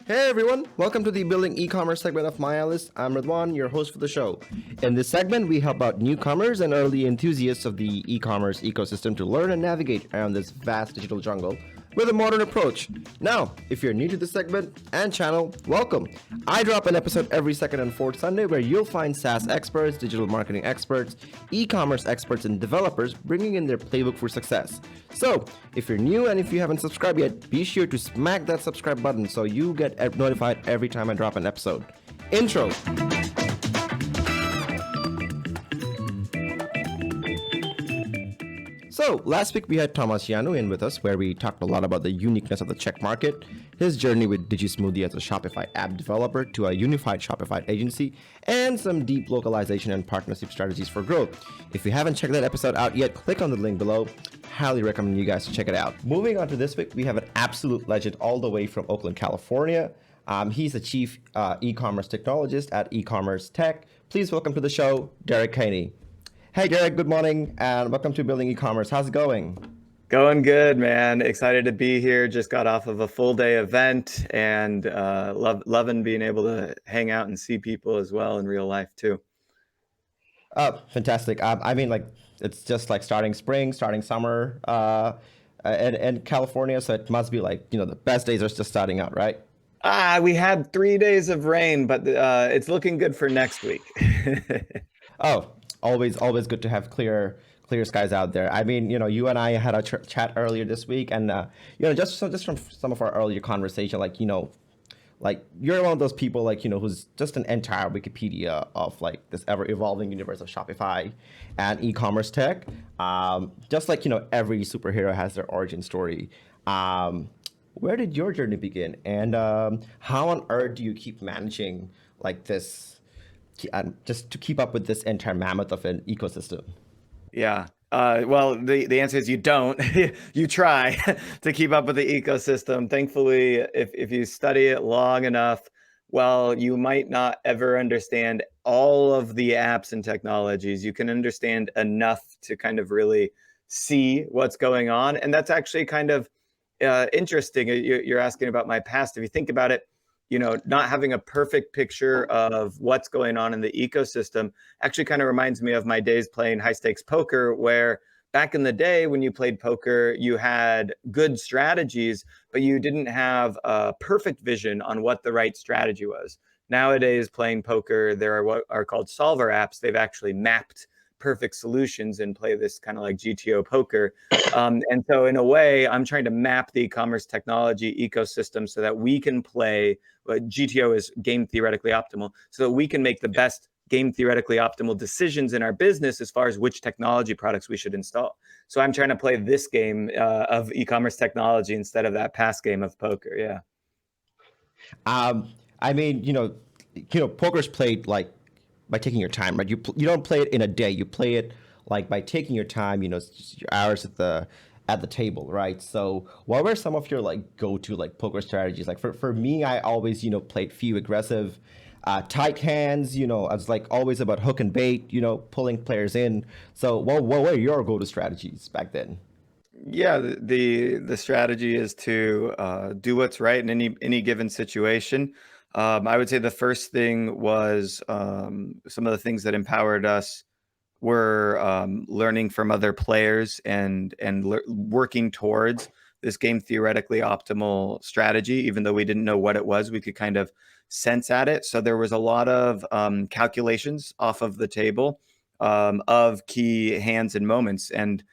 Hey everyone, welcome to the Building Ecommerce segment of MyAlice. I'm Ridwan, your host for the show. In this segment, we help out newcomers and early enthusiasts of the e-commerce ecosystem to learn and navigate around this vast digital jungle with a modern approach. Now, if you're new to this segment and channel, welcome. I drop an episode every second and fourth Sunday where you'll find SaaS experts, digital marketing experts, e-commerce experts, and developers bringing in their playbook for success. So, if you're new and if you haven't subscribed yet, be sure to smack that subscribe button so you get notified every time I drop an episode. Intro. So, last week we had Thomas Yanu in with us where we talked a lot about the uniqueness of the Czech market, his journey with DigiSmoothie as a Shopify app developer to a unified Shopify agency, and some deep localization and partnership strategies for growth. If you haven't checked that episode out yet, click on the link below. Highly recommend you guys to check it out. Moving on to this week, we have an absolute legend all the way from Oakland, California. He's the chief e-commerce technologist at EcommerceTech. Please welcome to the show, Derric Haynie. Hey, Derric, good morning, and welcome to Building Ecommerce. How's it going? Going good, man. Excited to be here. Just got off of a full day event and loving being able to hang out and see people as well in real life too. Oh, fantastic. I mean, like, it's just like starting spring, starting summer in California, so it must be like, the best days are just starting out, right? We had 3 days of rain, but it's looking good for next week. Oh, always good to have clear skies out there. I mean, you and I had a chat earlier this week, and just from some of our earlier conversation, like you're one of those people, who's just an entire Wikipedia of like this ever evolving universe of Shopify and e-commerce tech. Just like every superhero has their origin story. Where did your journey begin, and how on earth do you keep managing like this? Just to keep up with this entire mammoth of an ecosystem? Yeah. Well, the answer is you don't. You try to keep up with the ecosystem. Thankfully, if you study it long enough, while you might not ever understand all of the apps and technologies, you can understand enough to kind of really see what's going on. And that's actually kind of interesting. You're asking about my past. If you think about it, not having a perfect picture of what's going on in the ecosystem actually kind of reminds me of my days playing high stakes poker, where back in the day when you played poker, you had good strategies, but you didn't have a perfect vision on what the right strategy was. Nowadays, playing poker, there are what are called solver apps. They've actually mapped perfect solutions and play this kind of like GTO poker. And so in a way, I'm trying to map the e-commerce technology ecosystem so that we can play what GTO is game theoretically optimal, so that we can make the best game theoretically optimal decisions in our business as far as which technology products we should install. So I'm trying to play this game of e-commerce technology instead of that past game of poker. Yeah. I mean, poker's played like by taking your time, right? You don't play it in a day. You play it like by taking your time. It's your hours at the table, right? So, what were some of your like go-to like poker strategies? Like for me, I always played few aggressive, tight hands. I was like always about hook and bait. Pulling players in. So, what were your go-to strategies back then? Yeah, the strategy is to do what's right in any given situation. I would say the first thing was some of the things that empowered us were learning from other players and working towards this game theoretically optimal strategy. Even though we didn't know what it was, we could kind of sense at it. So there was a lot of calculations off of the table of key hands and moments, and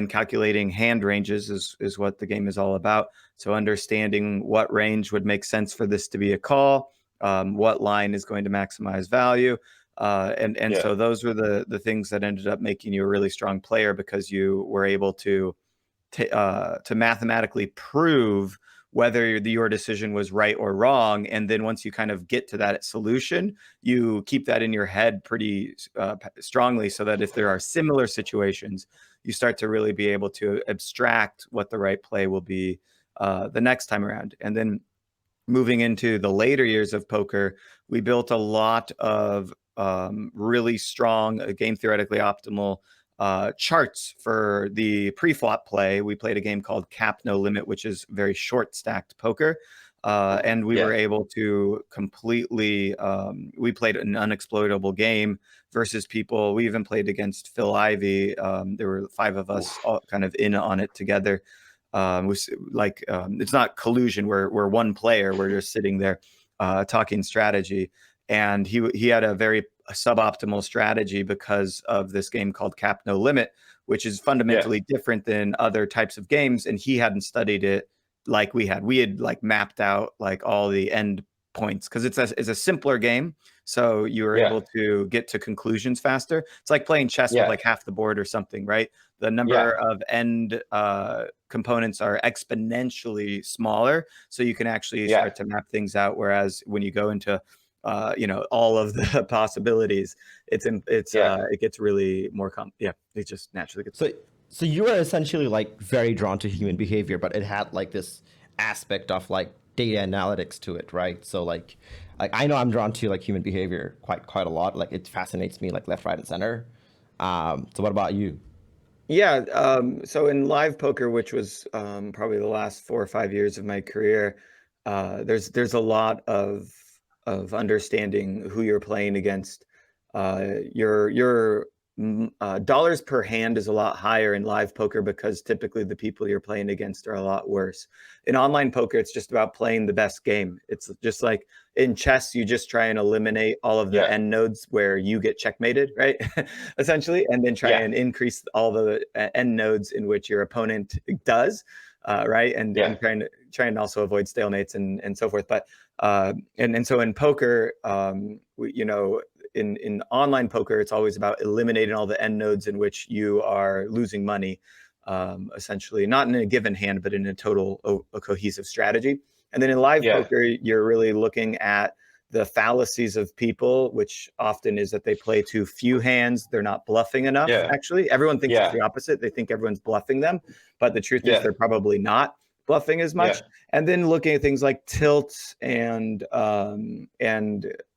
calculating hand ranges is what the game is all about. So understanding what range would make sense for this to be a call, what line is going to maximize value. So those were the things that ended up making you a really strong player, because you were able to mathematically prove whether your decision was right or wrong. And then once you kind of get to that solution, you keep that in your head pretty strongly, so that if there are similar situations, you start to really be able to abstract what the right play will be the next time around. And then moving into the later years of poker, we built a lot of really strong game theoretically optimal charts for the pre-flop play. We played a game called Cap No Limit, which is very short stacked poker. And we Yeah. were able to completely, we played an unexploitable game versus people. We even played against Phil Ivey. There were 5 of us all kind of in on it together. It's not collusion. We're one player. We're just sitting there talking strategy. And he had a very suboptimal strategy because of this game called Cap No Limit, which is fundamentally different than other types of games. And he hadn't studied it like we had. We had like mapped out like all the end points because it's a simpler game. So you were able to get to conclusions faster. It's like playing chess with like half the board or something, right? The number of end components are exponentially smaller, so you can actually start to map things out. Whereas when you go into all of the possibilities, it gets really more it just naturally gets. So you were essentially like very drawn to human behavior, but it had like this aspect of like data analytics to it, right? So like I know I'm drawn to like human behavior quite a lot. Like it fascinates me like left, right, and center. So what about you? Yeah. So in live poker, which was probably the last 4 or 5 years of my career, there's a lot of understanding who you're playing against. Your dollars per hand is a lot higher in live poker because typically the people you're playing against are a lot worse. In online poker, it's just about playing the best game. It's just like in chess, you just try and eliminate all of the end nodes where you get checkmated, right? Essentially, and then try and increase all the end nodes in which your opponent does, right? And try and also avoid stalemates and so forth. But and so in poker, in online poker, it's always about eliminating all the end nodes in which you are losing money, essentially, not in a given hand, but in a total a cohesive strategy. And then in live poker, you're really looking at the fallacies of people, which often is that they play too few hands. They're not bluffing enough, actually. Everyone thinks it's the opposite. They think everyone's bluffing them. But the truth is they're probably not bluffing as much. And then looking at things like tilt and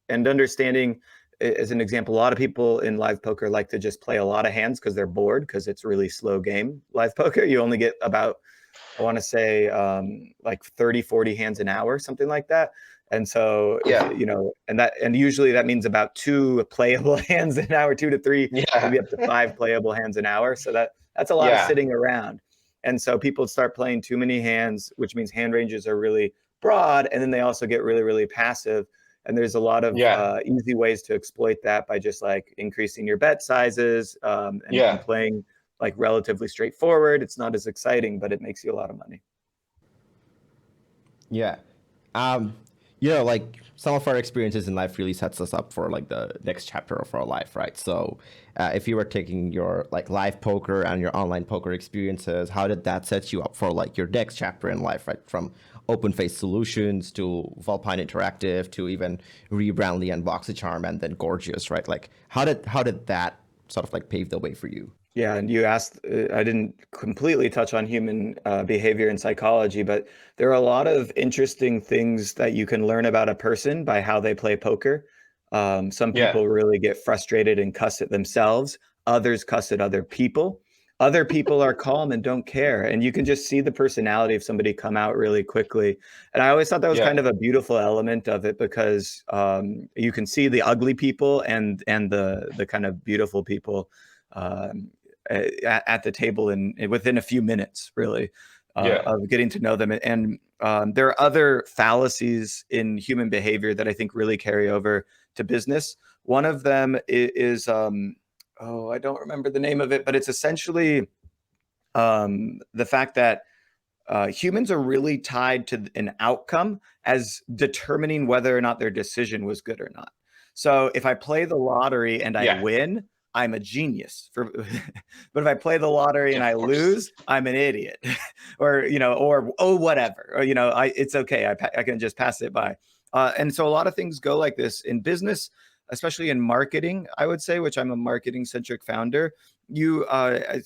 understanding. As an example, a lot of people in live poker like to just play a lot of hands because they're bored because it's really slow game. Live poker, you only get about, I want to say like 30, 40 hands an hour, something like that. And so, and usually that means about 2 playable hands an hour, 2 to 3, maybe up to 5 playable hands an hour. So that's a lot of sitting around. And so people start playing too many hands, which means hand ranges are really broad. And then they also get really, really passive. And there's a lot of easy ways to exploit that by just like increasing your bet sizes and playing like relatively straightforward. It's not as exciting, but it makes you a lot of money. Yeah. Like some of our experiences in life really sets us up for like the next chapter of our life, right? So if you were taking your like live poker and your online poker experiences, how did that set you up for like your next chapter in life, right? From Open Face Solutions to Vulpine Interactive to even Rebrandly and Boxycharm and then Gorgias, right? Like how did that sort of like pave the way for you? Yeah, and you asked, I didn't completely touch on human behavior and psychology, but there are a lot of interesting things that you can learn about a person by how they play poker. Some people really get frustrated and cuss at themselves. Others cuss at other people. Other people are calm and don't care. And you can just see the personality of somebody come out really quickly. And I always thought that was kind of a beautiful element of it because you can see the ugly people and the kind of beautiful people at the table and within a few minutes, really, of getting to know them. And there are other fallacies in human behavior that I think really carry over to business. One of them is I don't remember the name of it, but it's essentially the fact that humans are really tied to an outcome as determining whether or not their decision was good or not. So if I play the lottery and I win, I'm a genius. But if I play the lottery and I lose, I'm an idiot, or whatever. Or it's okay. I can just pass it by. And so a lot of things go like this in business, especially in marketing, I would say, which I'm a marketing centric founder. a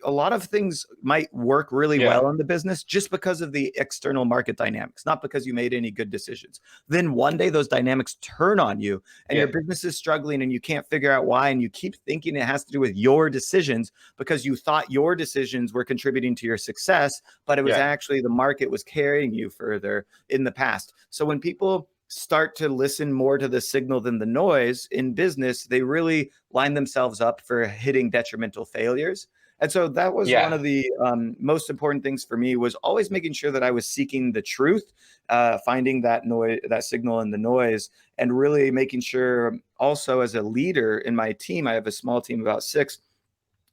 lot of things might work really well in the business just because of the external market dynamics, not because you made any good decisions. Then one day those dynamics turn on you and your business is struggling and you can't figure out why, and you keep thinking it has to do with your decisions because you thought your decisions were contributing to your success, but it was actually the market was carrying you further in the past. So when people start to listen more to the signal than the noise in business, they really line themselves up for hitting detrimental failures. And so that was one of the most important things for me, was always making sure that I was seeking the truth, finding that noise, that signal in the noise, and really making sure also as a leader in my team, I have a small team, about 6,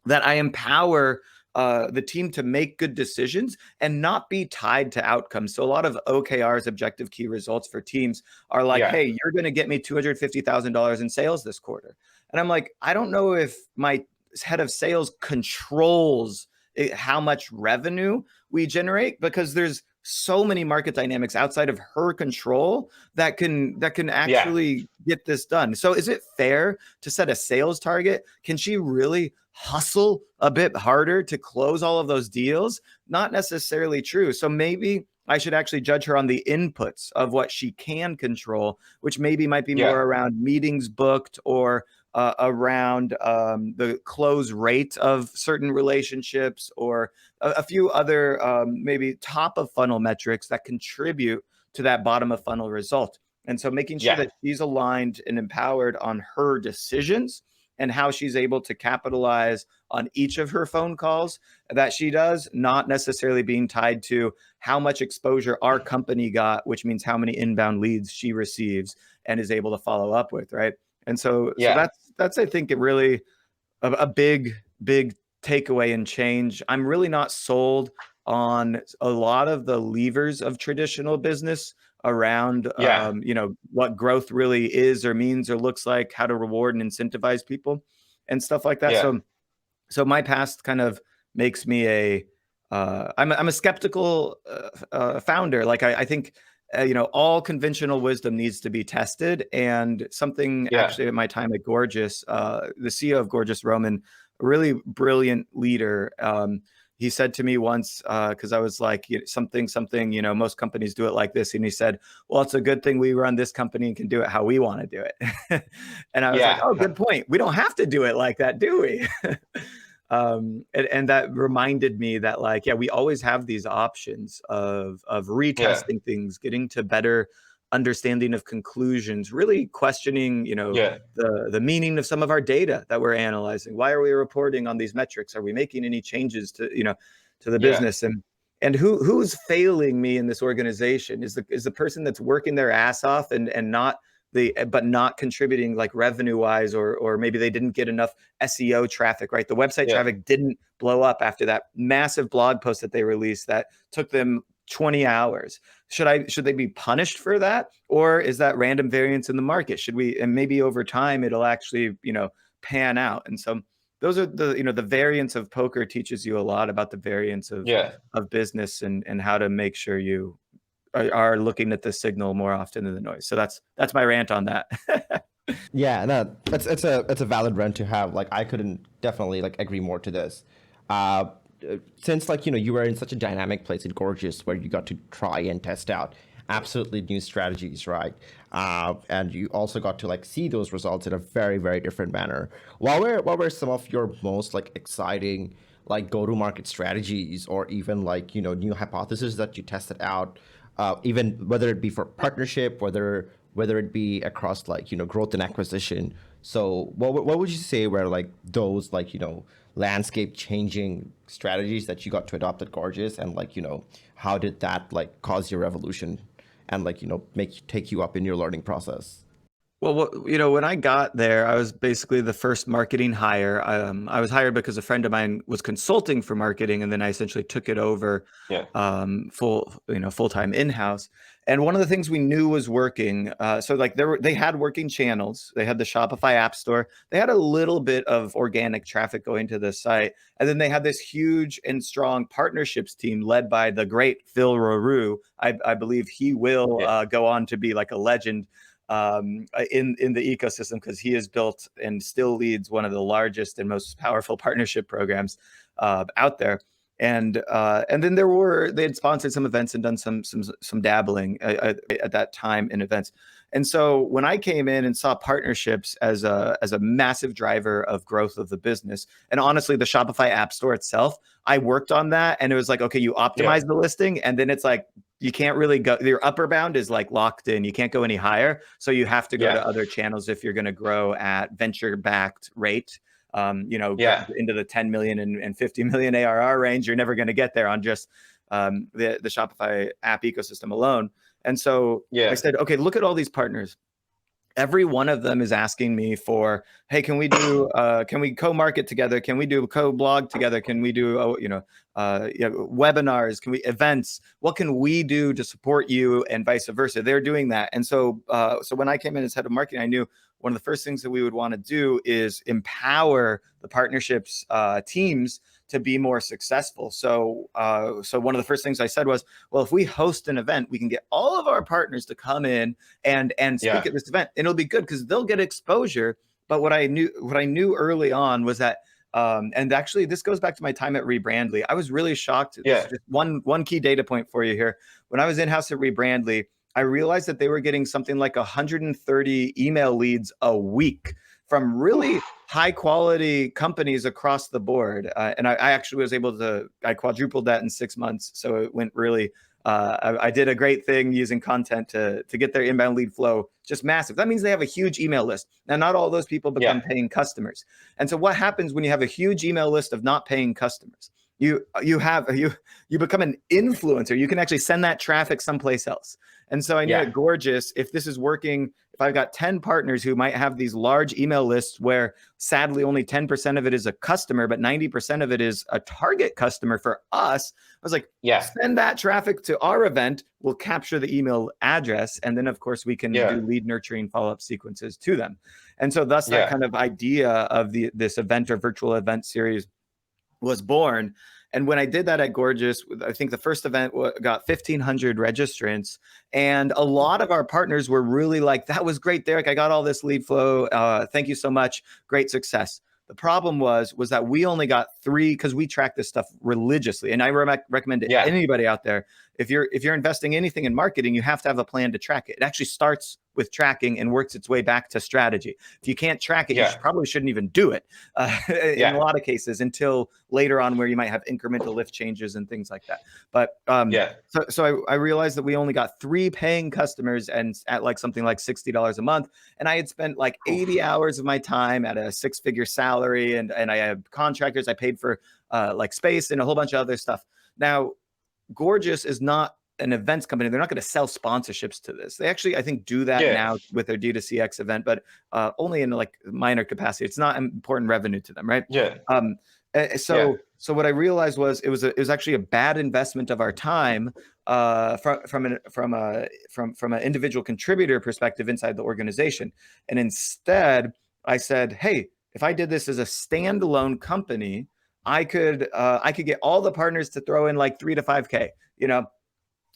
that I empower the team to make good decisions and not be tied to outcomes. So a lot of OKRs, objective key results for teams, are like, hey, you're going to get me $250,000 in sales this quarter. And I'm like, I don't know if my head of sales controls how much revenue we generate, because there's so many market dynamics outside of her control that can actually get this done. So is it fair to set a sales target? Can she really hustle a bit harder to close all of those deals? Not necessarily true. So maybe I should actually judge her on the inputs of what she can control, which maybe might be more around meetings booked, or around the close rate of certain relationships, or a few other maybe top of funnel metrics that contribute to that bottom of funnel result. And so making sure that she's aligned and empowered on her decisions and how she's able to capitalize on each of her phone calls that she does, not necessarily being tied to how much exposure our company got, which means how many inbound leads she receives and is able to follow up with, right? And so that's I think, it really a big takeaway and change. I'm really not sold on a lot of the levers of traditional business around what growth really is or means or looks like, how to reward and incentivize people and stuff like that. So my past kind of makes me I'm a skeptical founder. Like I think all conventional wisdom needs to be tested. And something actually at my time at Gorgias, the CEO of Gorgias, Roman, a really brilliant leader, he said to me once, because I was like, something, most companies do it like this. And he said, well, it's a good thing we run this company and can do it how we want to do it. And I was like, oh, good point. We don't have to do it like that, do we? And that reminded me that, like, we always have these options of retesting things, getting to better understanding of conclusions, really questioning, the meaning of some of our data that we're analyzing. Why are we reporting on these metrics? Are we making any changes to, to the business? And who's failing me in this organization? Is the person that's working their ass off and not but not contributing, like, revenue wise, or maybe they didn't get enough SEO traffic, right? The website traffic didn't blow up after that massive blog post that they released that took them 20 hours. Should they be punished for that? Or is that random variance in the market? And maybe over time it'll actually, pan out. And so those are the variance of poker teaches you a lot about the variance of business and how to make sure you are looking at the signal more often than the noise. So that's my rant on that. No, it's a valid rant to have. Like, I couldn't definitely, like, agree more to this. Since, like, you were in such a dynamic place in Gorgias where you got to try and test out absolutely new strategies, right? And you also got to, like, see those results in a very, very different manner. What were some of your most, like, exciting, like, go-to-market strategies, or even, like, new hypotheses that you tested out? Even whether it be for partnership, whether it be across, like, growth and acquisition. So what would you say were, like, those, like, landscape changing strategies that you got to adopt at Gorgias, and, like, how did that, like, cause your revolution and, like, take you up in your learning process? Well, when I got there, I was basically the first marketing hire. I was hired because a friend of mine was consulting for marketing, and then I essentially took it over full-time in-house. And one of the things we knew was working. So, like, they had working channels. They had the Shopify App Store. They had a little bit of organic traffic going to the site. And then they had this huge and strong partnerships team led by the great Phil Roru. I believe he will go on to be, like, a legend in the ecosystem, because he has built and still leads one of the largest and most powerful partnership programs out there. And then they had sponsored some events and done some dabbling at that time in events. And so when I came in and saw partnerships as a massive driver of growth of the business, and honestly, the Shopify App Store itself, I worked on that, and it was like, okay, you optimize the listing, and then it's like you can't really go. Your upper bound is like locked in. You can't go any higher, so you have to go to other channels if you're going to grow at venture-backed rate. Into the 10 million and 50 million ARR range. You're never going to get there on just the Shopify app ecosystem alone. And so I said, okay, look at all these partners. Every one of them is asking me for, hey, can we co-market together? Can we do co-blog together? Can we do, webinars? Can we events? What can we do to support you, and vice versa? They're doing that. And so when I came in as head of marketing, I knew one of the first things that we would want to do is empower the partnerships teams to be more successful. So one of the first things I said was, well, if we host an event, we can get all of our partners to come in and speak at this event, and it'll be good because they'll get exposure. But what I knew early on was that, and actually this goes back to my time at Rebrandly. I was really shocked. Just one key data point for you here. When I was in-house at Rebrandly, I realized that they were getting something like 130 email leads a week from really high quality companies across the board. And I actually was able to, I quadrupled that in 6 months. So it went really, I did a great thing using content to get their inbound lead flow just massive. That means they have a huge email list. Now, not all those people become paying customers. And so what happens when you have a huge email list of not paying customers? You become an influencer. You can actually send that traffic someplace else. And so I knew at Gorgias, if this is working, if I've got 10 partners who might have these large email lists where sadly only 10% of it is a customer, but 90% of it is a target customer for us, I was like, send that traffic to our event. We'll capture the email address. And then of course we can do lead nurturing follow-up sequences to them. And so thus that kind of idea of this event or virtual event series was born. And when I did that at Gorgias, I think the first event got 1,500 registrants, and a lot of our partners were really like, that was great, Derric. I got all this lead flow. Thank you so much. Great success. The problem was that we only got 3, because we track this stuff religiously. And I recommend to anybody out there, if you're investing anything in marketing, you have to have a plan to track it. It actually starts with tracking and works its way back to strategy. If you can't track it, you probably shouldn't even do it in a lot of cases until later on, where you might have incremental lift changes and things like that. But so I realized that we only got 3 paying customers, and at like something like $60 a month. And I had spent like 80 hours of my time at a 6-figure salary, and I had contractors. I paid for like space and a whole bunch of other stuff. Now, Gorgias is not an events company. They're not going to sell sponsorships to this. They actually, I think, do that now with their D2CX event, but only in like minor capacity. It's not important revenue to them, right? So what I realized was it was actually a bad investment of our time from an individual contributor perspective inside the organization. And instead, I said, hey, if I did this as a standalone company, I could get all the partners to throw in like 3 to 5K,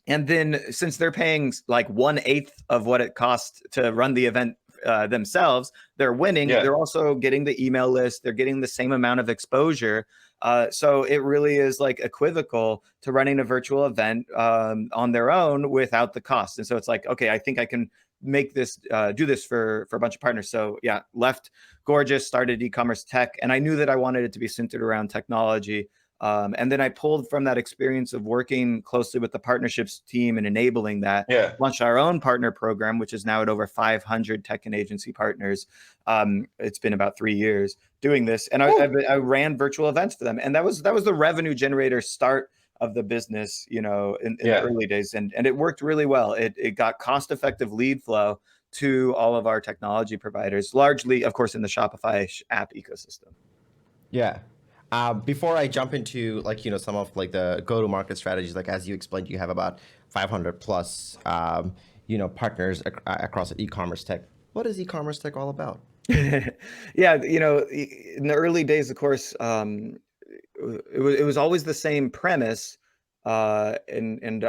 and then since they're paying like 1/8 of what it costs to run the event themselves, they're winning. They're also getting the email list. They're getting the same amount of exposure. So it really is like equivocal to running a virtual event on their own without the cost. And so it's like, okay, I think I can make this, do this for a bunch of partners. So left Gorgias, started EcommerceTech, and I knew that I wanted it to be centered around technology. And then I pulled from that experience of working closely with the partnerships team and enabling that, launched our own partner program, which is now at over 500 tech and agency partners. It's been about 3 years doing this. And I ran virtual events for them. And that was the revenue generator start of the business, in the early days. And it worked really well. It got cost-effective lead flow to all of our technology providers, largely, of course, in the Shopify app ecosystem. Before I jump into some of like the go-to-market strategies, like as you explained, you have about 500 plus partners across EcommerceTech. What is EcommerceTech all about? In the early days, of course, it was always the same premise. and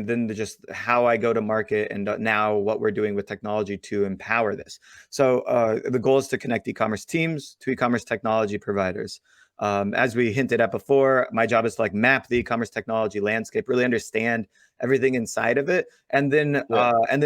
then just how I go to market, and now what we're doing with technology to empower this. So the goal is to connect e-commerce teams to e-commerce technology providers. As we hinted at before, my job is to like map the e-commerce technology landscape, really understand everything inside of it, and then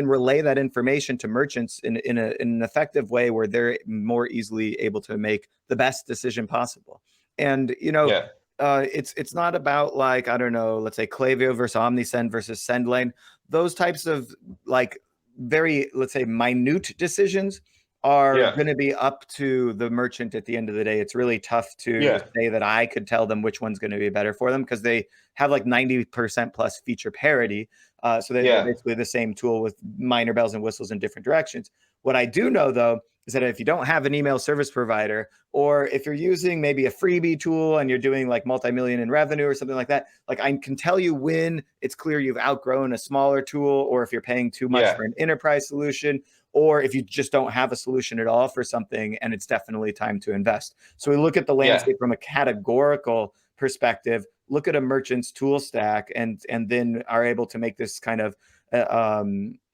relay that information to merchants in an effective way where they're more easily able to make the best decision possible. And Yeah. it's not about like, I don't know, let's say Klaviyo versus OmniSend versus SendLane. Those types of like very, let's say, minute decisions are Yeah. going to be up to the merchant at the end of the day. It's really tough to Yeah. say that I could tell them which one's going to be better for them because they have like 90% plus feature parity. So they're Yeah. basically the same tool with minor bells and whistles in different directions. What I do know, though, is that if you don't have an email service provider, or if you're using maybe a freebie tool and you're doing like multi-million in revenue or something like that, like I can tell you when it's clear you've outgrown a smaller tool, or if you're paying too much Yeah. for an enterprise solution, or if you just don't have a solution at all for something and it's definitely time to invest. So we look at the landscape from a categorical perspective, look at a merchant's tool stack, and then are able to make this kind of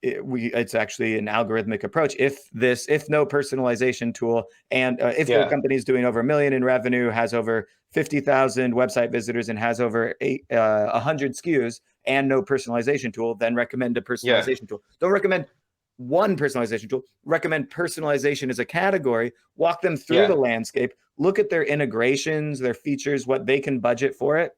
it's actually an algorithmic approach. If no personalization tool, and if your company is doing over $1 million in revenue, has over 50,000 website visitors, and has over 100 SKUs, and no personalization tool, then recommend a personalization tool. Don't recommend one personalization tool. Recommend personalization as a category. Walk them through the landscape. Look at their integrations, their features, what they can budget for it,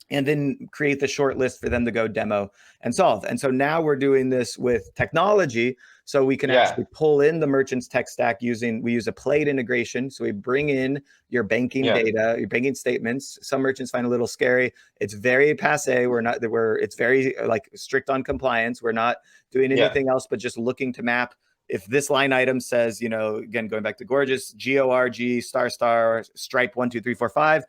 and then create the short list for them to go demo and solve. And so now we're doing this with technology, so we can actually pull in the merchant's tech stack we use a plate integration. So we bring in your banking data, your banking statements. Some merchants find it a little scary. It's very passe. It's very like strict on compliance. We're not doing anything else but just looking to map. If this line item says, again, going back to Gorgias, GORG ** stripe 1 2 3 4 5,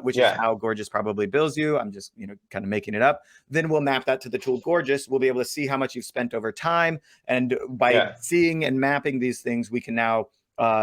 which is how Gorgias probably bills you. I'm just, kind of making it up. Then we'll map that to the tool Gorgias. We'll be able to see how much you've spent over time. And by seeing and mapping these things, we can now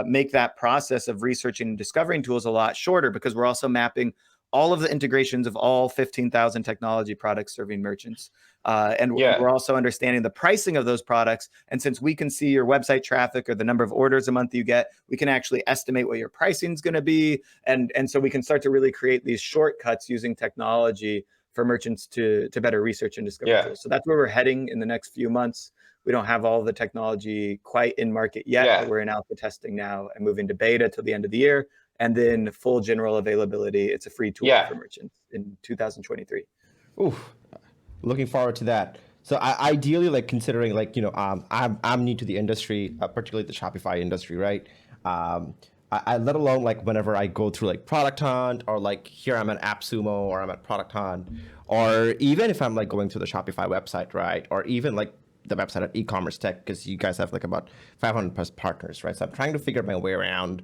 make that process of researching and discovering tools a lot shorter, because we're also mapping all of the integrations of all 15,000 technology products serving merchants. We're also understanding the pricing of those products. And since we can see your website traffic or the number of orders a month you get, we can actually estimate what your pricing is going to be. And so we can start to really create these shortcuts using technology for merchants to better research and discover tools. So that's where we're heading in the next few months. We don't have all the technology quite in market yet, but we're in alpha testing now and moving to beta till the end of the year. And then full general availability. It's a free tool for merchants in 2023. Ooh, looking forward to that. So ideally, like considering like, I'm new to the industry, particularly the Shopify industry, right? I let alone like whenever I go through like Product Hunt, or like here I'm at AppSumo, or I'm at Product Hunt, or even if I'm like going to the Shopify website, right? Or even like the website at EcommerceTech, because you guys have like about 500 plus partners, right? So I'm trying to figure my way around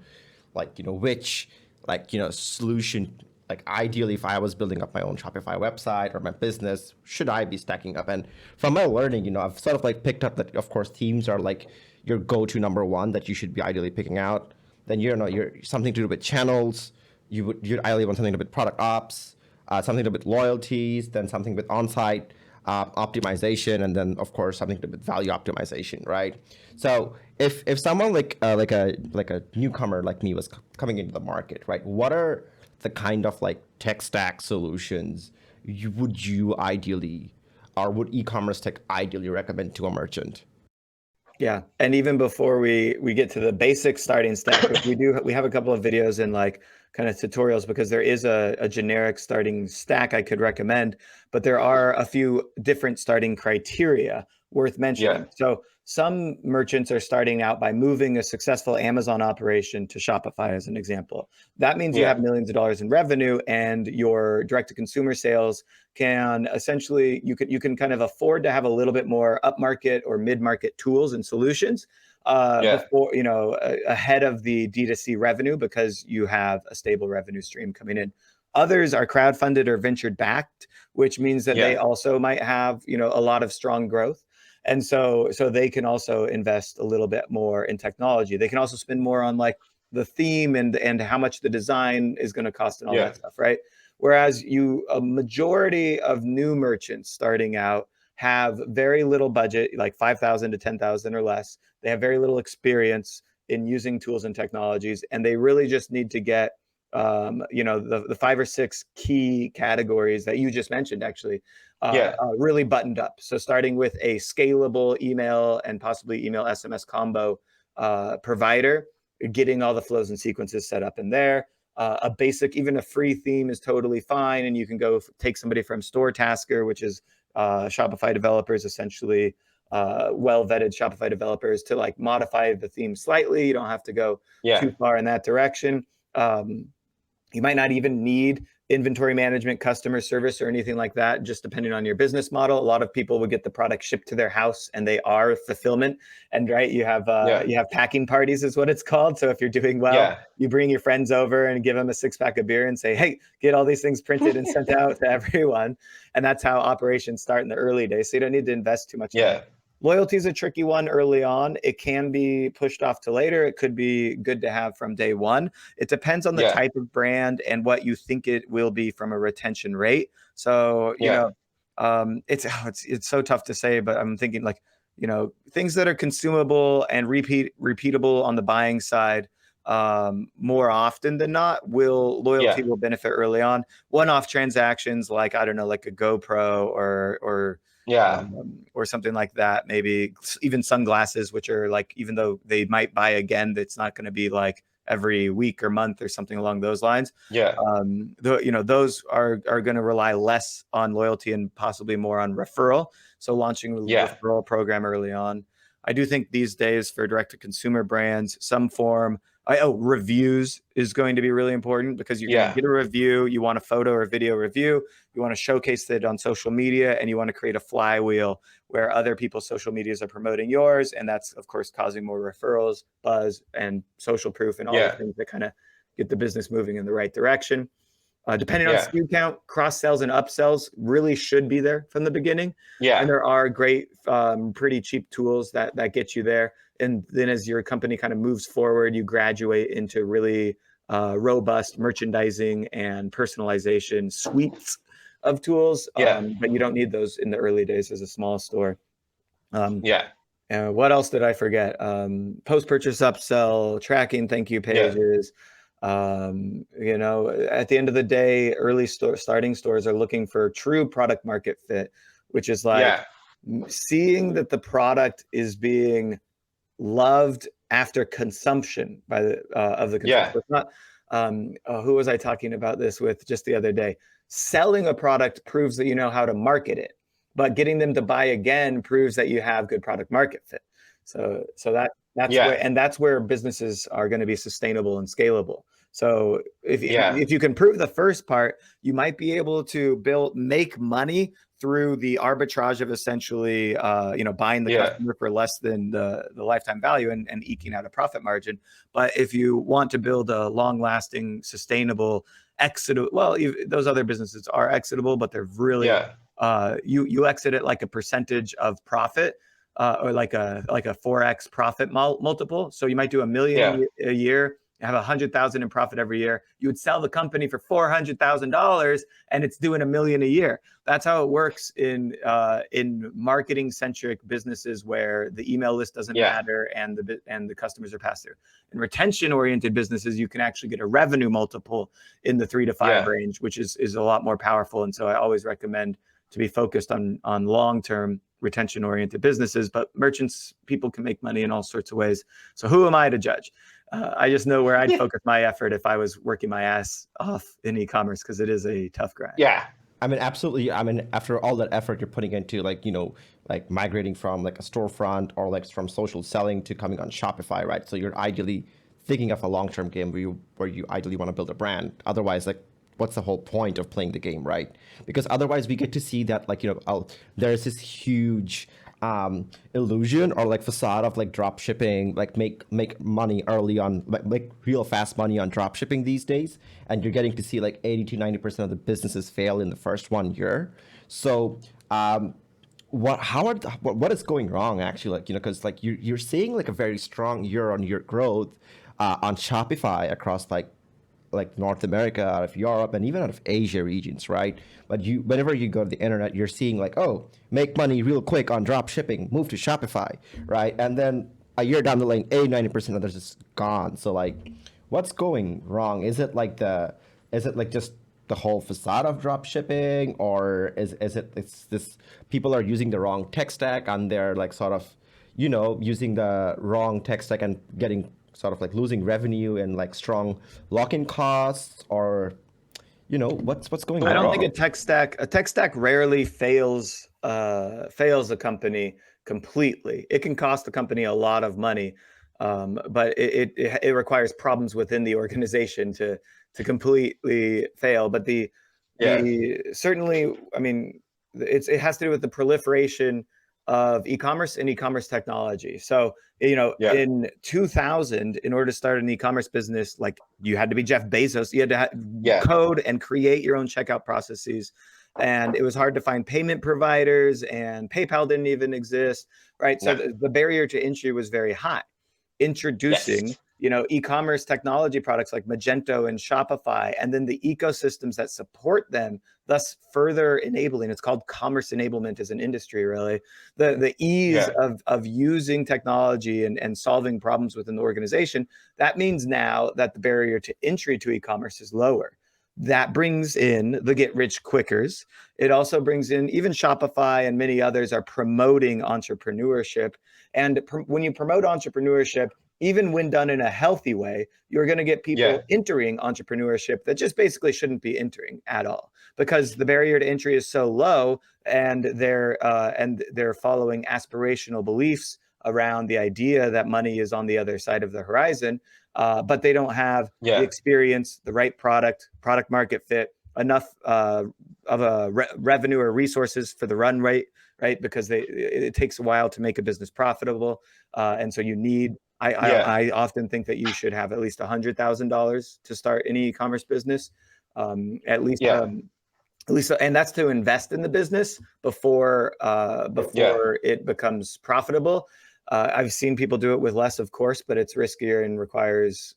like, which like, solution, like ideally if I was building up my own Shopify website or my business, should I be stacking up? And from my learning, I've sort of like picked up that, of course, themes are like your go-to number one that you should be ideally picking out. Then, you're something to do with channels. You'd ideally want something to do with product ops, something to do with loyalties, then something with on-site optimization, and then of course something to do with value optimization, right? So if someone like a newcomer like me was coming into the market, right? What are the kind of like tech stack solutions would you ideally, or would EcommerceTech ideally recommend to a merchant? Yeah, and even before we get to the basic starting stack, we have a couple of videos and like kind of tutorials, because there is a generic starting stack I could recommend, but there are a few different starting criteria worth mentioning. So some merchants are starting out by moving a successful Amazon operation to Shopify, as an example. That means you have millions of dollars in revenue, and your direct-to-consumer sales can essentially, you can kind of afford to have a little bit more upmarket or mid-market tools and solutions before, ahead of the D2C revenue, because you have a stable revenue stream coming in. Others are crowdfunded or venture backed, which means that they also might have, a lot of strong growth. And so they can also invest a little bit more in technology. They can also spend more on like the theme and how much the design is going to cost and all that stuff, right? Whereas a majority of new merchants starting out have very little budget, like 5,000 to 10,000 or less. They have very little experience in using tools and technologies, and they really just need to get the 5 or 6 key categories that you just mentioned actually really buttoned up. So starting with a scalable email and possibly email SMS combo provider, getting all the flows and sequences set up in there. A basic, even a free theme is totally fine, and you can go take somebody from Store Tasker, which is Shopify developers, essentially well-vetted Shopify developers, to like modify the theme slightly. You don't have to go too far in that direction. You might not even need inventory management, customer service, or anything like that, just depending on your business model. A lot of people would get the product shipped to their house, and they are fulfillment. And right, you have packing parties is what it's called. So if you're doing well, you bring your friends over and give them a 6-pack of beer and say, hey, get all these things printed and sent out to everyone. And that's how operations start in the early days. So you don't need to invest too much time. Loyalty is a tricky one early on. It can be pushed off to later. It could be good to have from day one. It depends on the type of brand and what you think it will be from a retention rate. So, it's so tough to say, but I'm thinking like, things that are consumable and repeatable on the buying side, more often than not, loyalty will benefit early on. One-off transactions like, I don't know, like a GoPro or something like that. Maybe even sunglasses, which are like, even though they might buy again, it's not going to be like every week or month or something along those lines. Those are going to rely less on loyalty and possibly more on referral. So launching a referral program early on. I do think these days for direct-to-consumer brands, some form, reviews is going to be really important, because you're going to get a review. You want a photo or video review. You want to showcase it on social media, and you want to create a flywheel where other people's social medias are promoting yours. And that's, of course, causing more referrals, buzz, and social proof, and all the things that kind of get the business moving in the right direction. Depending on SKU count, cross sells and upsells really should be there from the beginning. And there are great, pretty cheap tools that get you there. And then as your company kind of moves forward, you graduate into really robust merchandising and personalization suites of tools. But you don't need those in the early days as a small store. What else did I forget? Post-purchase upsell, tracking thank you pages. At the end of the day, starting stores are looking for true product market fit, which is like seeing that the product is being loved after consumption by the of the consumer. It's not, who was I talking about this with just the other day? Selling a product proves that you know how to market it, but getting them to buy again proves that you have good product market fit. So that's where businesses are going to be sustainable and scalable. So if you can prove the first part, you might be able to make money through the arbitrage of essentially buying the customer for less than the lifetime value and eking out a profit margin. But if you want to build a long-lasting, sustainable those other businesses are exitable, but they're really you exit it like a percentage of profit. Or like a 4x profit multiple. So you might do $1 million a year, have 100,000 in profit every year. You would sell the company for $400,000, and it's doing $1 million a year. That's how it works in marketing centric businesses where the email list doesn't matter and the customers are passed through. In retention oriented businesses, you can actually get a revenue multiple in the 3 to 5 range, which is a lot more powerful. And so I always recommend to be focused on long term retention oriented businesses. But people can make money in all sorts of ways. So who am I to judge? I just know where I'd focus my effort if I was working my ass off in e-commerce, because it is a tough grind. I mean, absolutely. I mean, after all that effort you're putting into like migrating from like a storefront or like from social selling to coming on Shopify, right? So you're ideally thinking of a long-term game where you ideally want to build a brand. Otherwise, like, what's the whole point of playing the game, right? Because otherwise we get to see that there's this huge illusion or like facade of like drop shipping, like make money early on, like make real fast money on drop shipping these days, and you're getting to see like 80 to 90% of the businesses fail in the first 1 year. So what is going wrong actually, because like you're seeing like a very strong year-on-year growth on Shopify across like like North America, out of Europe, and even out of Asia regions, right? But whenever you go to the internet, you're seeing like, oh, make money real quick on drop shipping, move to Shopify, right? And then a year down the lane, 90% of this is gone. So like, what's going wrong? Is it like just the whole facade of drop shipping, or it's this people are using the wrong tech stack and they're like sort of, using the wrong tech stack and getting sort of like losing revenue and like strong lock-in costs, or what's going on? I don't think a tech stack rarely fails a company completely. It can cost the company a lot of money, but it requires problems within the organization to completely fail. But the certainly, I mean, it has to do with the proliferation of e-commerce and e-commerce technology. So, in 2000, in order to start an e-commerce business, like you had to be Jeff Bezos, you had to code and create your own checkout processes. And it was hard to find payment providers, and PayPal didn't even exist, right? So the barrier to entry was very high. Introducing e-commerce technology products like Magento and Shopify, and then the ecosystems that support them, thus further enabling. It's called commerce enablement as an industry, really. The ease of using technology and solving problems within the organization. That means now that the barrier to entry to e-commerce is lower. That brings in the get rich quickers. It also brings in, even Shopify and many others are promoting entrepreneurship. And when you promote entrepreneurship, even when done in a healthy way, you're going to get people entering entrepreneurship that just basically shouldn't be entering at all, because the barrier to entry is so low, and they're following aspirational beliefs around the idea that money is on the other side of the horizon, but they don't have the experience, the right product market fit, enough of a revenue or resources for the run rate, right? Because it takes a while to make a business profitable, and so you need. I often think that you should have at least $100,000 to start any e-commerce business, at least, and that's to invest in the business before it becomes profitable. I've seen people do it with less, of course, but it's riskier and requires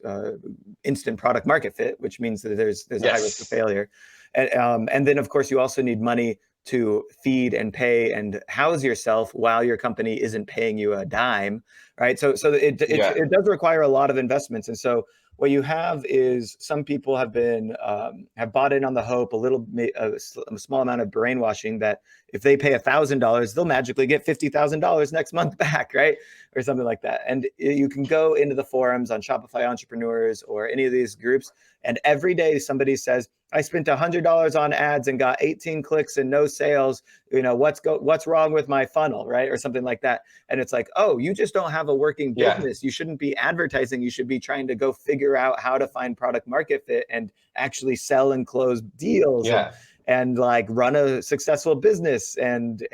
instant product market fit, which means that there's a high risk of failure. And then, of course, you also need money to feed and pay and house yourself while your company isn't paying you a dime, right? So it does require a lot of investments. And so what you have is some people have bought in on the hope, a small amount of brainwashing that if they pay $1,000, they'll magically get $50,000 next month back, right? Or something like that. And you can go into the forums on Shopify Entrepreneurs or any of these groups, and every day somebody says, I spent $100 on ads and got 18 clicks and no sales. What's wrong with my funnel, right? Or something like that. And it's like, oh, you just don't have a working business. You shouldn't be advertising. You should be trying to go figure out how to find product market fit and actually sell and close deals. And like run a successful business and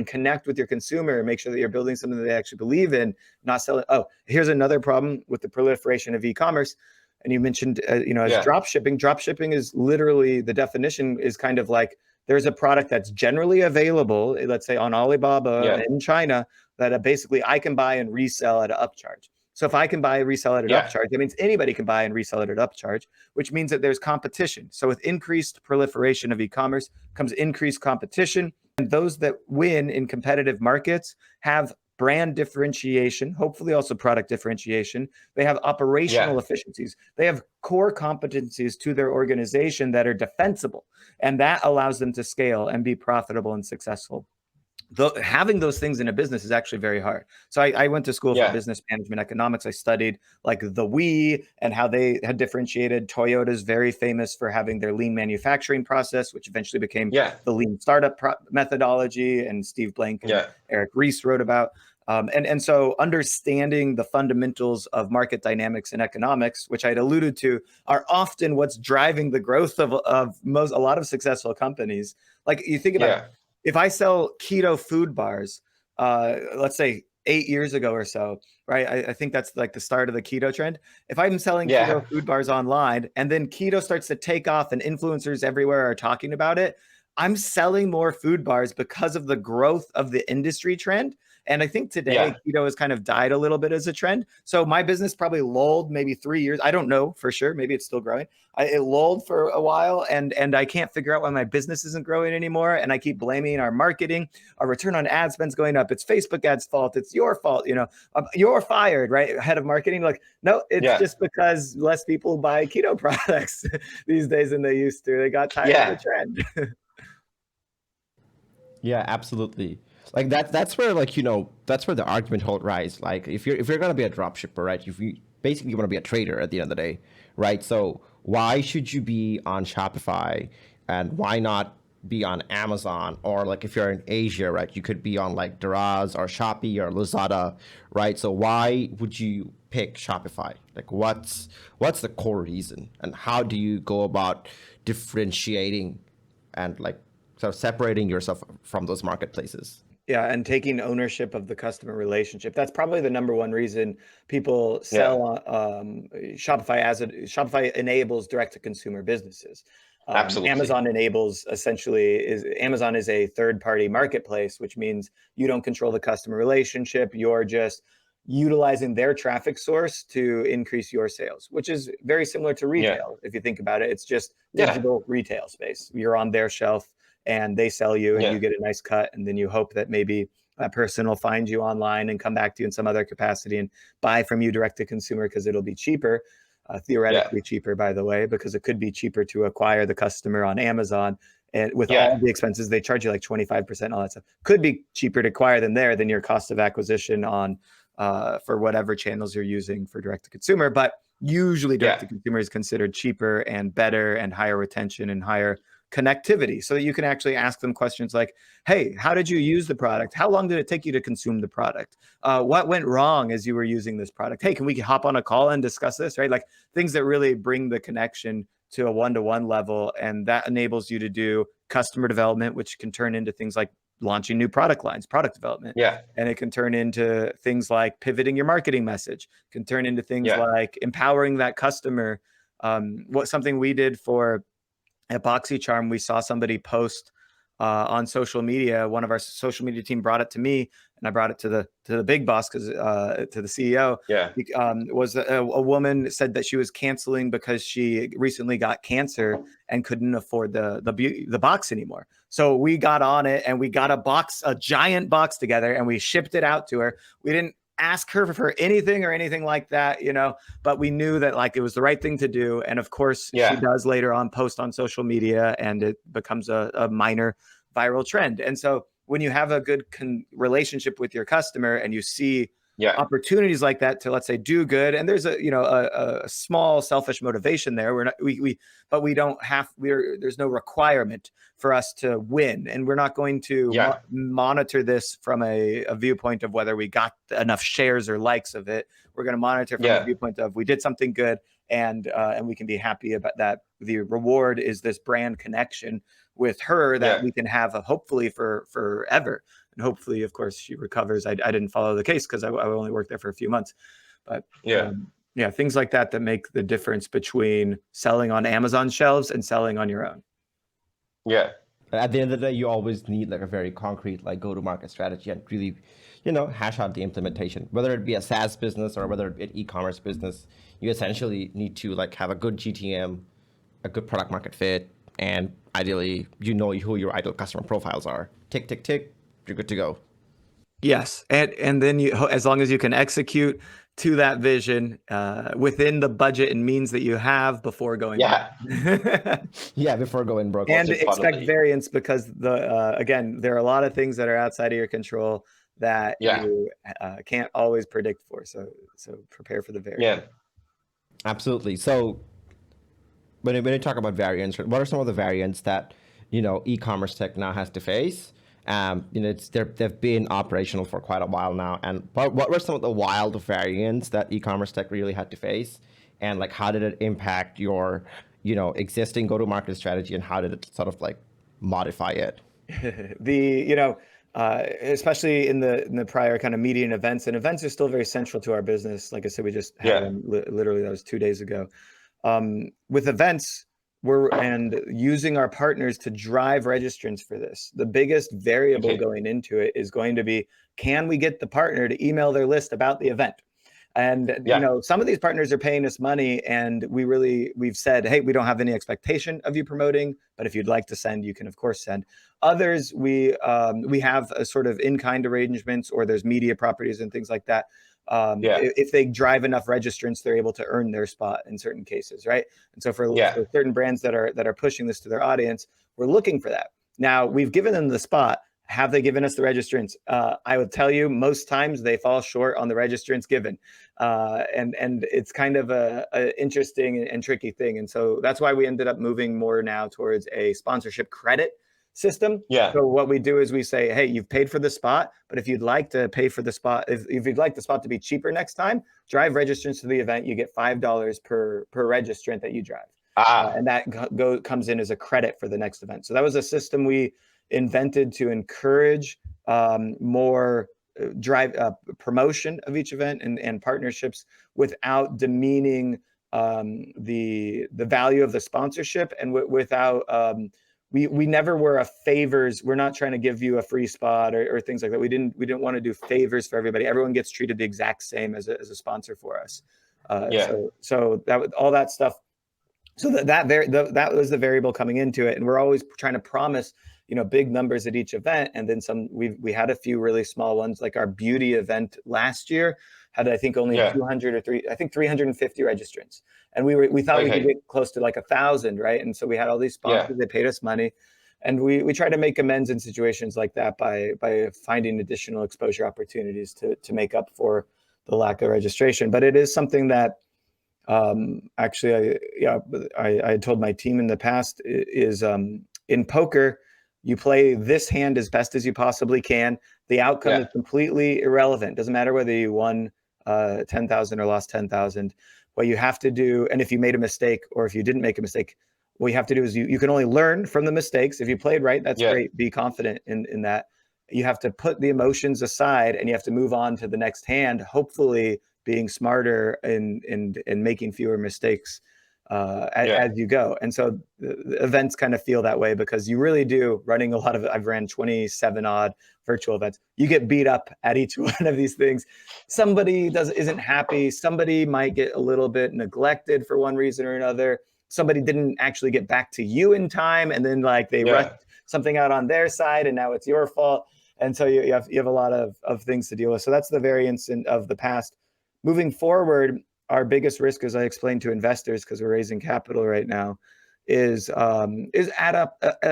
connect with your consumer, make sure that you're building something that they actually believe in, not selling. Oh, here's another problem with the proliferation of e-commerce. And you mentioned, as drop shipping. Drop shipping is literally, the definition is kind of like, there's a product that's generally available, let's say on Alibaba in China, that basically I can buy and resell at an upcharge. So if I can buy and resell it at upcharge, that means anybody can buy and resell it at upcharge, which means that there's competition. So with increased proliferation of e-commerce comes increased competition. And those that win in competitive markets have brand differentiation, hopefully also product differentiation. They have operational efficiencies. They have core competencies to their organization that are defensible. And that allows them to scale and be profitable and successful. Having those things in a business is actually very hard. So I went to school for business management economics. I studied like the We and how they had differentiated. Toyota's very famous for having their lean manufacturing process, which eventually became the lean startup methodology, and Steve Blank and Eric Ries wrote about. And so understanding the fundamentals of market dynamics and economics, which I'd alluded to, are often what's driving the growth of a lot of successful companies. Like you think about if I sell keto food bars, let's say 8 years ago or so, right? I think that's like the start of the keto trend. If I'm selling keto food bars online and then keto starts to take off and influencers everywhere are talking about it, I'm selling more food bars because of the growth of the industry trend. And I think today keto has kind of died a little bit as a trend. So my business probably lulled maybe 3 years. I don't know for sure. Maybe it's still growing. It lulled for a while, and I can't figure out why my business isn't growing anymore. And I keep blaming our marketing, our return on ad spend's going up. It's Facebook ads' fault. It's your fault. You're fired, right? Head of marketing. Like, no, it's just because less people buy keto products these days than they used to. They got tired of the trend. Yeah, absolutely. Like that's where that's where the argument hold rise. Like if you're gonna be a drop shipper, right? If you basically want to be a trader at the end of the day, right? So why should you be on Shopify and why not be on Amazon? Or like if you're in Asia, right, you could be on like Daraz or Shopee or Lazada, right? So why would you pick Shopify? Like what's the core reason, and how do you go about differentiating and like sort of separating yourself from those marketplaces? Yeah, and taking ownership of the customer relationship. That's probably the number one reason people sell on Shopify. Shopify enables direct to consumer businesses. Absolutely. Amazon enables Amazon is a third party marketplace, which means you don't control the customer relationship. You're just utilizing their traffic source to increase your sales, which is very similar to retail. If you think about it, it's just digital retail space. You're on their shelf and they sell you and you get a nice cut. And then you hope that maybe that person will find you online and come back to you in some other capacity and buy from you direct to consumer because it'll be cheaper, theoretically cheaper, by the way, because it could be cheaper to acquire the customer on Amazon. And with all the expenses, they charge you like 25%, all that stuff. Could be cheaper to acquire them there than your cost of acquisition on for whatever channels you're using for direct to consumer. But usually direct to consumer is considered cheaper and better and higher retention and higher connectivity, so that you can actually ask them questions like, hey, how did you use the product? How long did it take you to consume the product? What went wrong as you were using this product? Hey, can we hop on a call and discuss this, right? Like things that really bring the connection to a one-to-one level. And that enables you to do customer development, which can turn into things like launching new product lines, product development. And it can turn into things like pivoting your marketing message, can turn into things like empowering that customer. Something we did at Boxycharm, we saw somebody post on social media. One of our social media team brought it to me, and I brought it to the big boss, because to the CEO. Was a woman said that she was canceling because she recently got cancer and couldn't afford the box anymore. So we got on it and we got a giant box together, and we shipped it out to her. We didn't ask her for anything or anything like that, but we knew that like it was the right thing to do. And of course she does later on post on social media, and it becomes a minor viral trend. And so when you have a good relationship with your customer and you see opportunities like that to, let's say, do good, and there's a small selfish motivation there. There's no requirement for us to win, and we're not going to monitor this from a viewpoint of whether we got enough shares or likes of it. We're going to monitor from a viewpoint of we did something good, and we can be happy about that. The reward is this brand connection with her that we can have hopefully for forever. And hopefully, of course, she recovers. I didn't follow the case because I only worked there for a few months. But things like that make the difference between selling on Amazon shelves and selling on your own. At the end of the day, you always need like a very concrete like go-to-market strategy and really, hash out the implementation. Whether it be a SaaS business or whether it be an e-commerce business, you essentially need to like have a good GTM, a good product market fit, and ideally, who your ideal customer profiles are. Tick, tick, tick. You're good to go. Yes, and then as long as you can execute to that vision within the budget and means that you have before going before going broke. And expect variance, because again, there are a lot of things that are outside of your control that you can't always predict for. So prepare for the variance. Absolutely. So when you talk about variance, what are some of the variants that EcommerceTech now has to face? They've been operational for quite a while now. And what were some of the wild variants that EcommerceTech really had to face? And like, how did it impact your, existing go-to-market strategy, and how did it sort of like modify it? Especially in the prior kind of media and events are still very central to our business. Like I said, we just had one literally, that was 2 days ago. With events, and using our partners to drive registrants for this. The biggest variable going into it is going to be, can we get the partner to email their list about the event? And some of these partners are paying us money, and we've said, hey, we don't have any expectation of you promoting, but if you'd like to send, you can of course send. Others, we have a sort of in-kind arrangements, or there's media properties and things like that. If they drive enough registrants, they're able to earn their spot in certain cases, right? And so for certain brands that are pushing this to their audience, we're looking for that. Now, we've given them the spot. Have they given us the registrants? I would tell you, most times they fall short on the registrants given, and it's kind of a interesting and tricky thing. And so that's why we ended up moving more now towards a sponsorship credit system. So what we do is we say, hey, you've paid for the spot, but if you'd like to pay for the spot, if you'd like the spot to be cheaper next time, drive registrants to the event. You get $5 per registrant that you drive, and that comes in as a credit for the next event. So that was a system we invented to encourage more promotion of each event and partnerships without demeaning the value of the sponsorship, and without we never were a favors. We're not trying to give you a free spot or things like that. We didn't want to do favors for everybody. Everyone gets treated the exact same as a sponsor for us. So that all that stuff. So that was the variable coming into it, and we're always trying to promise big numbers at each event, and then some. We had a few really small ones, like our beauty event last year had, I think, only 200 or 350 registrants, and we thought we could get close to like 1,000, right? And so we had all these sponsors. They paid us money, and we try to make amends in situations like that by finding additional exposure opportunities to make up for the lack of registration. But it is something that actually I had told my team in the past is in poker, you play this hand as best as you possibly can. The outcome is completely irrelevant. Doesn't matter whether you won 10,000 or lost 10,000. What you have to do, and if you made a mistake or if you didn't make a mistake, what you have to do is you can only learn from the mistakes. If you played right, that's great. Be confident in that. You have to put the emotions aside, and you have to move on to the next hand, hopefully being smarter and making fewer mistakes as you go. And so the events kind of feel that way, because you really do, running a lot of, I've ran 27 odd virtual events. You get beat up at each one of these things. Somebody isn't happy. Somebody might get a little bit neglected for one reason or another. Somebody didn't actually get back to you in time, and then like they rushed something out on their side, and now it's your fault. And so you have a lot of things to deal with. So that's the variance of the past. Moving forward, our biggest risk, as I explained to investors, because we're raising capital right now, is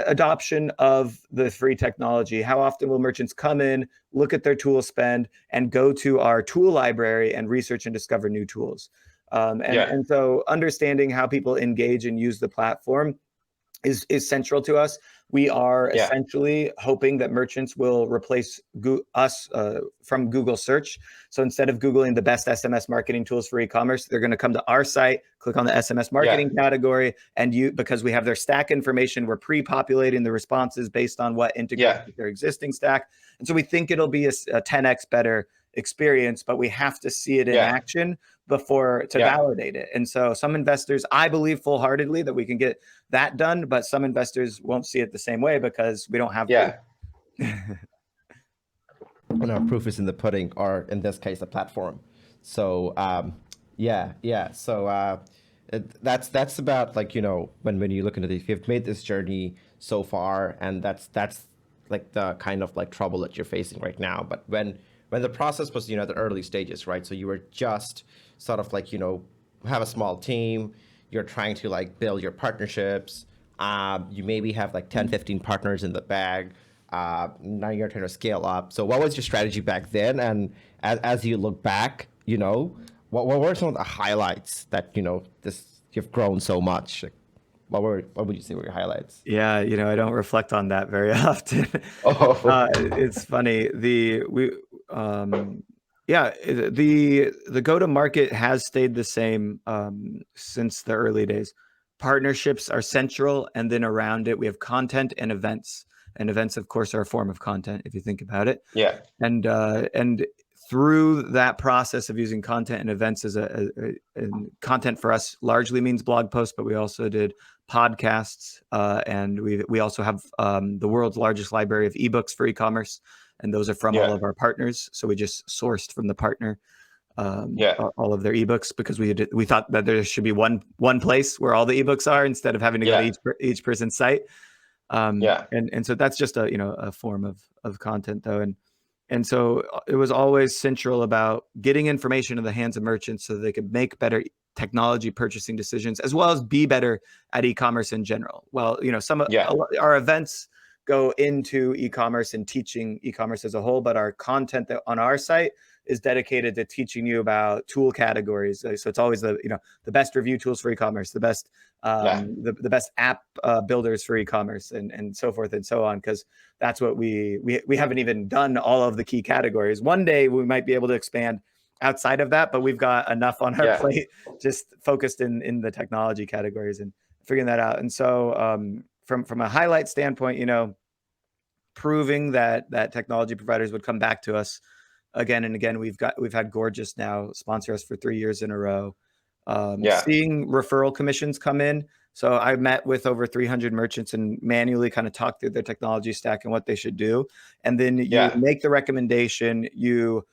adoption of the free technology. How often will merchants come in, look at their tool spend, and go to our tool library and research and discover new tools? And so understanding how people engage and use the platform is central to us. We are essentially hoping that merchants will replace us from Google search. So instead of Googling the best SMS marketing tools for e-commerce, they're going to come to our site, click on the SMS marketing category, and because we have their stack information, we're pre-populating the responses based on what integrates with their existing stack. And so we think it'll be a 10x better experience, but we have to see it in action before to validate it. And so some investors, I believe full-heartedly that we can get that done, but some investors won't see it the same way because we don't have proof is in the pudding, or in this case, the platform. So so that's about, like, when you look into this, you've made this journey so far, and that's like the kind of like trouble that you're facing right now. But when the process was, the early stages, right? So you were just sort of like, have a small team, you're trying to like build your partnerships. You maybe have like 10, 15 partners in the bag. Now you're trying to scale up. So what was your strategy back then? And as you look back, what were some of the highlights that, you've grown so much? What would you say were your highlights? Yeah, I don't reflect on that very often. It's funny. The go-to-market has stayed the same since the early days. Partnerships are central, and then around it we have content and events. And events, of course, are a form of content if you think about it. And through that process of using content and events as and content for us largely means blog posts, but we also did podcasts, and we also have the world's largest library of ebooks for e-commerce, and those are from all of our partners. So we just sourced from the partner all of their ebooks, because we thought that there should be one place where all the ebooks are, instead of having to go to each person's site. And so that's just a form of content, though. And so it was always central about getting information in the hands of merchants so they could make better technology purchasing decisions, as well as be better at e-commerce in general. Well, some of our events go into e-commerce and teaching e-commerce as a whole, but our content that on our site is dedicated to teaching you about tool categories. So it's always the best review tools for e-commerce, the best the best app builders for e-commerce, and so forth and so on, because that's what we haven't even done all of the key categories. One day we might be able to expand outside of that, but we've got enough on our plate just focused in the technology categories and figuring that out. And so from a highlight standpoint, proving that technology providers would come back to us again and again. We've had Gorgias now sponsor us for 3 years in a row. Seeing referral commissions come in. So I met with over 300 merchants and manually kind of talked through their technology stack and what they should do. And then you make the recommendation, you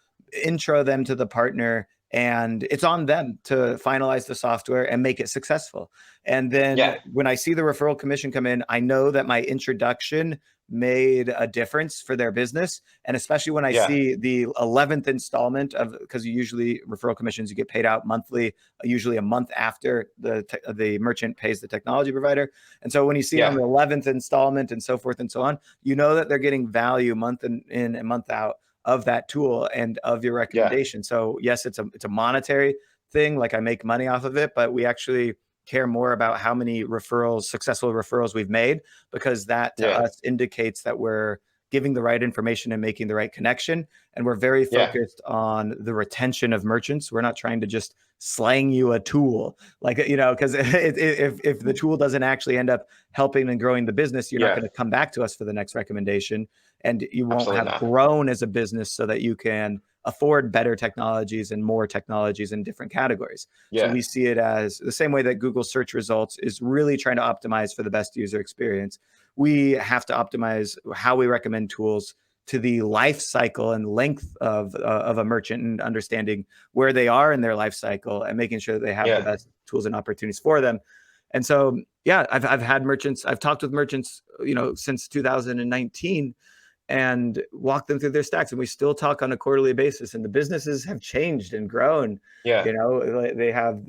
intro them to the partner, and it's on them to finalize the software and make it successful. And then when I see the referral commission come in, I know that my introduction made a difference for their business. And especially when I see the 11th installment of, because usually referral commissions, you get paid out monthly, usually a month after the merchant pays the technology provider. And so when you see on the 11th installment and so forth and so on, you know that they're getting value month in and month out of that tool and of your recommendation. So yes, it's a monetary thing, like I make money off of it, but we actually care more about how many successful referrals we've made, because that to us indicates that we're giving the right information and making the right connection. And we're very focused on the retention of merchants. We're not trying to just slang you a tool, because if the tool doesn't actually end up helping and growing the business, you're not going to come back to us for the next recommendation, and you won't have grown as a business so that you can afford better technologies and more technologies in different categories. So we see it as the same way that Google search results is really trying to optimize for the best user experience. We have to optimize how we recommend tools to the life cycle and length of a merchant, and understanding where they are in their life cycle and making sure that they have the best tools and opportunities for them. And so, I've had merchants, I've talked with merchants, since 2019, and walk them through their stacks, and we still talk on a quarterly basis, and the businesses have changed and grown. They have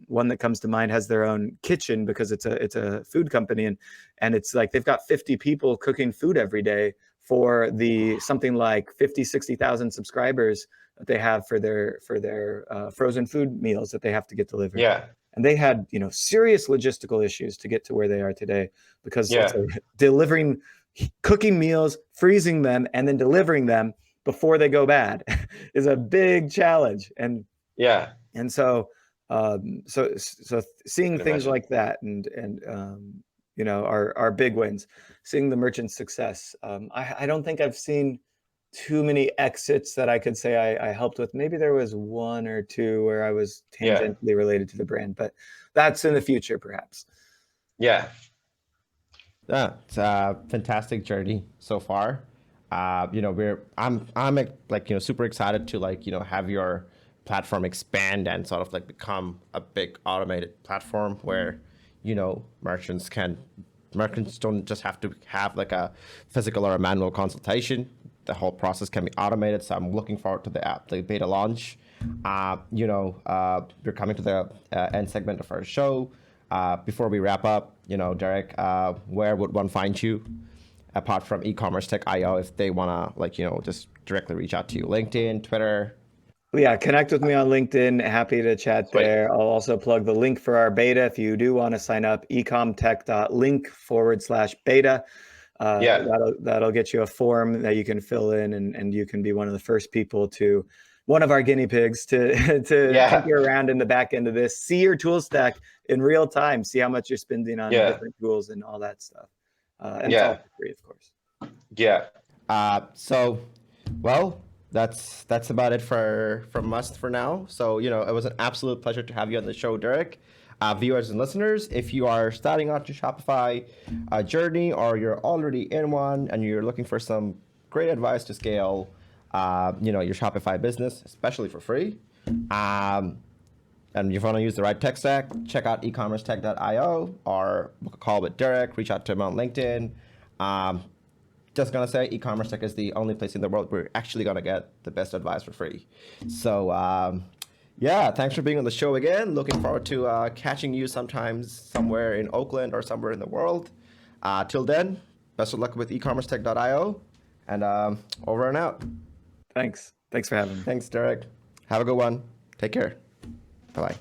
one that comes to mind has their own kitchen because it's a food company, and it's like they've got 50 people cooking food every day for the something like 60,000 subscribers that they have for their frozen food meals that they have to get delivered. And they had serious logistical issues to get to where they are today, because delivering cooking meals, freezing them, and then delivering them before they go bad is a big challenge. And so seeing things like that and are big wins. Seeing the merchant success. I don't think I've seen too many exits that I could say I helped with. Maybe there was one or two where I was tangentially related to the brand, but that's in the future, perhaps. It's a fantastic journey so far. I'm super excited to have your platform expand and sort of become a big automated platform where merchants don't just have to have a physical or a manual consultation. The whole process can be automated. So I'm looking forward to the beta launch. We're coming to the end segment of our show. Before we wrap up, Derric, where would one find you apart from EcommerceTech.io if they want to just directly reach out to you? LinkedIn, Twitter? Connect with me on LinkedIn. Happy to chat there. I'll also plug the link for our beta. If you do want to sign up, ecomtech.link/beta. That'll get you a form that you can fill in, and you can be one of the first people one of our guinea pigs to tinker around in the back end of this, see your tool stack in real time, see how much you're spending on different tools and all that stuff. And it's all for free, of course. that's about it from us for now. So it was an absolute pleasure to have you on the show, Derric. Viewers and listeners, if you are starting out your Shopify journey, or you're already in one and you're looking for some great advice to scale, your Shopify business, especially for free, and if you want to use the right tech stack, check out EcommerceTech.io or book a call with Derric. Reach out to him on LinkedIn. Just gonna say, EcommerceTech is the only place in the world where you're actually gonna get the best advice for free. So yeah, thanks for being on the show again. Looking forward to catching you sometimes somewhere in Oakland or somewhere in the world. Till then, best of luck with EcommerceTech.io, and over and out. Thanks for having me. Thanks, Derric. Have a good one. Take care. Bye-bye.